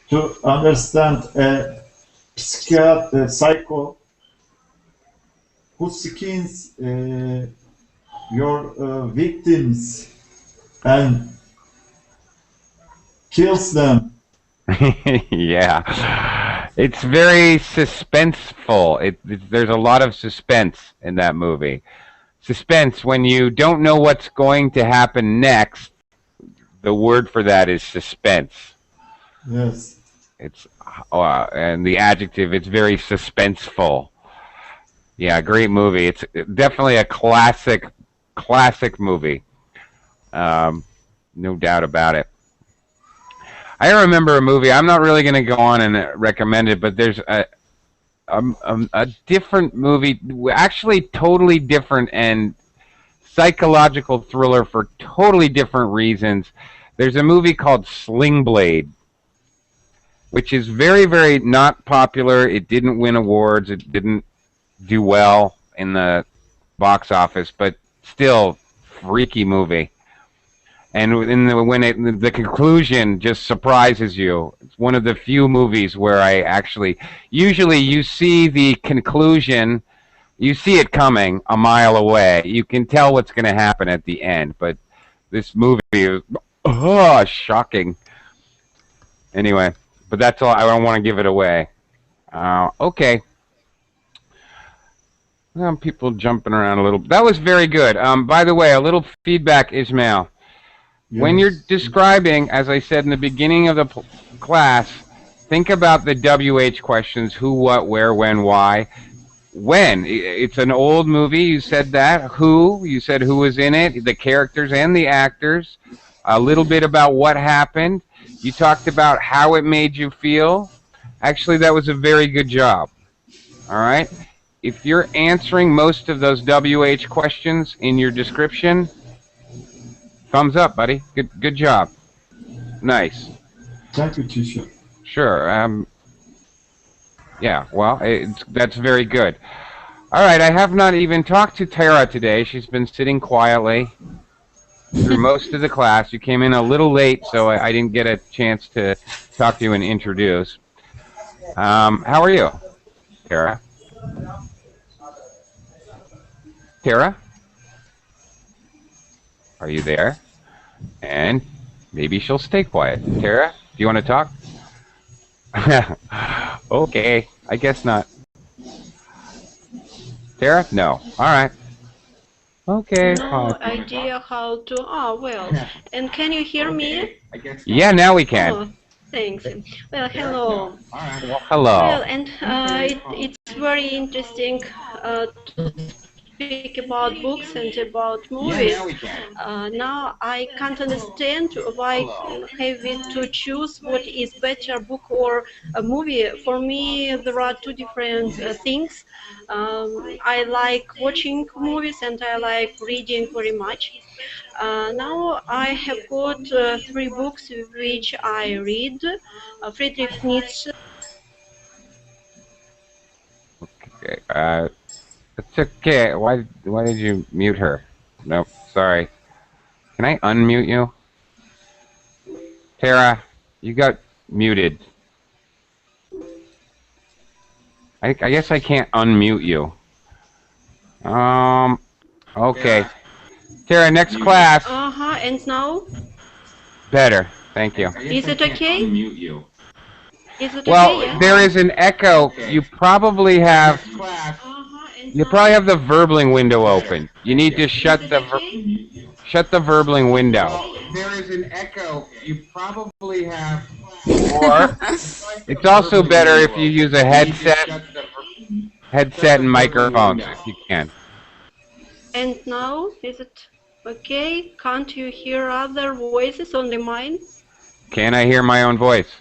Speaker 9: to understand a psycho who skins your victims and kills them.
Speaker 1: Yeah. It's very suspenseful. There's a lot of suspense in that movie. Suspense, when you don't know what's going to happen next, the word for that is suspense.
Speaker 9: Yes.
Speaker 1: It's and the adjective, it's very suspenseful. Yeah, great movie. It's definitely a classic movie. No doubt about it. I remember a movie. I'm not really going to go on and recommend it, but there's a different movie, actually totally different and psychological thriller for totally different reasons. There's a movie called Sling Blade, which is very, very not popular. It didn't win awards. It didn't do well in the box office, but still freaky movie. And the conclusion just surprises you. It's one of the few movies where I actually, usually you see the conclusion, you see it coming a mile away. You can tell what's going to happen at the end, but this movie is shocking. Anyway, but that's all. I don't want to give it away. Okay. People jumping around a little. That was very good. By the way, a little feedback, Ismail. Yes. When you're describing, as I said in the beginning of the class, think about the WH questions: who, what, where, when, why. When. It's an old movie, you said that. Who, you said who was in it, the characters and the actors. A little bit about what happened. You talked about how it made you feel. Actually, that was a very good job. All right? If you're answering most of those WH questions in your description, thumbs up, buddy. Good job. Nice.
Speaker 9: Thank you, teacher.
Speaker 1: Sure. Yeah, well, that's very good. All right, I have not even talked to Tara today. She's been sitting quietly through most of the class. You came in a little late, so I didn't get a chance to talk to you and introduce. How are you, Tara? Tara? Are you there? And maybe she'll stay quiet. Tara, do you want to talk? Okay, I guess not. Tara? No. All right. Okay.
Speaker 11: No idea how to. Oh, well. And can you hear me?
Speaker 1: Yeah, now we can.
Speaker 11: Oh, thanks. Well, hello.
Speaker 1: Well, hello.
Speaker 11: Well, and it's very interesting to speak about books and about movies. Now I can't understand why have we to choose what is better, book or a movie. For me, there are two different things. I like watching movies and I like reading very much. Now I have got 3 books which I read. Friedrich Nietzsche.
Speaker 1: Okay. It's okay. Why did you mute her? Nope. Sorry. Can I unmute you? Tara, you got muted. I guess I can't unmute you. Okay. Tara, next class.
Speaker 11: And now?
Speaker 1: Better. Thank you.
Speaker 11: Is it okay?
Speaker 1: Unmute you.
Speaker 11: Is it
Speaker 1: well,
Speaker 11: okay? Yeah?
Speaker 1: There is an echo. Okay. You probably have the Verbling window open. You need to shut the Verbling window. There is an echo. You probably have. Or it's also better if you use a headset and microphones if you can.
Speaker 11: And now, is it okay? Can't you hear other voices, only mine?
Speaker 1: Can I hear my own voice?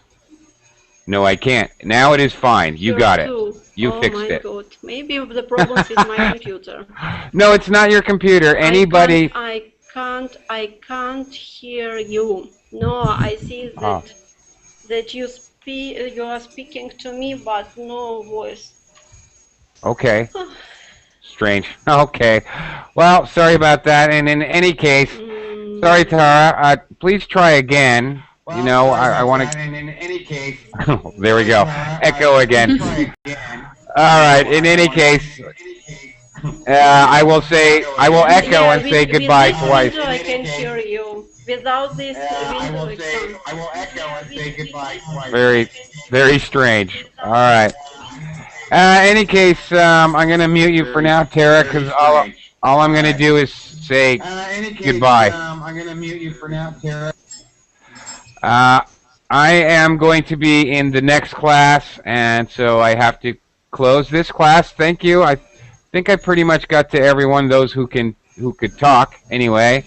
Speaker 1: No, I can't. Now it is fine. You got it. You fixed it. Oh my God. Maybe the problem is my computer. No, it's not your computer. Anybody.
Speaker 11: I can't hear you. No, I see that you are speaking to me, but no voice.
Speaker 1: Okay. Strange. Okay. Well, sorry about that. And in any case, sorry, Tara. Please try again. Well, you know, I want to. In any case. There we go. Echo again. All right. In any case, I will echo and say goodbye twice.
Speaker 11: I can hear you. Without this window,
Speaker 1: I will echo and say goodbye twice. Very, very strange. All right. Any case, I'm going to mute you for now, Tara, because all I'm going to do is say goodbye. I'm going to mute you for now, Tara. I am going to be in the next class, and so I have to close this class. Thank you. I think I pretty much got to everyone, those who could talk anyway.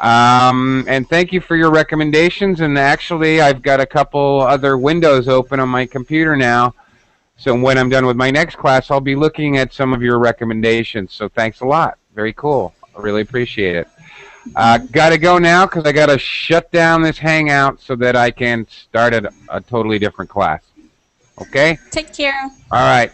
Speaker 1: And thank you for your recommendations. And actually, I've got a couple other windows open on my computer now. So when I'm done with my next class, I'll be looking at some of your recommendations. So thanks a lot. Very cool. I really appreciate it. Got to go now because I got to shut down this Hangout so that I can start at a totally different class. Okay?
Speaker 5: Take care.
Speaker 1: All right.